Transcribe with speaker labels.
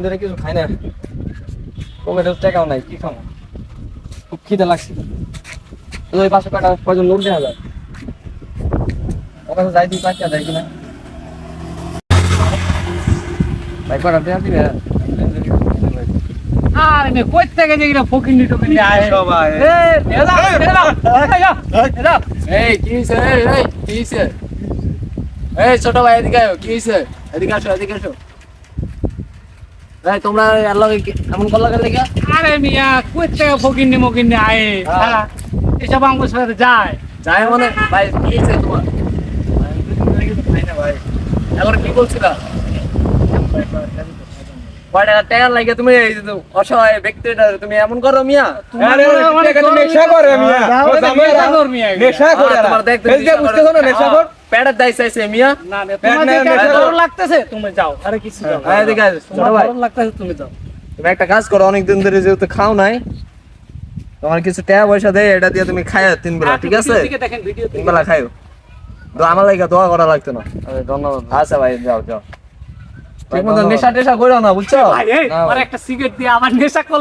Speaker 1: ধরে কিছু খাই না, পকেটে টাকাও নাই, কি খাবো? খুব খিদে লাগছে। ওই পাশে কয়টা কয়জন লোক দেখা যায়, ওখানে যাই তুই পাঁচটা দেয় কিনা ভাই, কয়টা দেখা দিবে?
Speaker 2: আরে মে কই থেকে যে এরা ফকিনি টকিনি আয়
Speaker 1: সবাই
Speaker 3: এই কি হইছে? এই কি হইছে? এই ছোট ভাই এদিকে আয়, কি হইছে? এদিকে আসো, এদিকে আসো। ভাই তোমরা আল্লাহ এমন করলা কেন লাগা?
Speaker 2: আরে মিয়া কই থেকে ফকিনি মকিনি আয় হ্যাঁ এসব আমার সাথে যায়
Speaker 3: যায় মানে ভাই কি হইছে তোমার?
Speaker 1: খাই না ভাই।
Speaker 3: এখন কি বলছিলা? কয়টা টাকা লাগে তুমি এই যে অসহায় ব্যক্তিটা তুমি এমন করো মিয়া?
Speaker 1: আরে টাকা তো নেশা করে মিয়া, ও জামাইরা নেশা করে,
Speaker 3: তোমার দেখতে
Speaker 1: এই যে বুঝতেছো না নেশা কর।
Speaker 3: পেটের দাই চাইছে মিয়া।
Speaker 2: না না তোমাদের কাছে ডর লাগতেছে তুমি যাও আরে কিছু যাও
Speaker 3: এই এদিকে আয়, ছোট
Speaker 2: তোমার
Speaker 3: ভাই
Speaker 2: ডর লাগতেছে তুমি যাও
Speaker 3: তুমি একটা কাজ করো, অনেকদিন ধরে যেহেতু খাও নাই, তোমার কিছু টাকা পয়সা দেয়, এটা দিয়ে তুমি খাইও 3 বেলা, ঠিক আছে?
Speaker 2: ভিডিও দেখেন ভিডিও
Speaker 3: 3 বেলা খাইও। তো আমার লাগা দোয়া করা লাগতো না।
Speaker 1: ধন্যবাদ।
Speaker 3: আচ্ছা ভাই যাও যাও, ঠিক মতো নেশা টেশা করো না, বুঝছো?
Speaker 2: ভাই এই
Speaker 1: না,
Speaker 2: আর একটা সিগারেট দিয়ে আবার নেশা করলে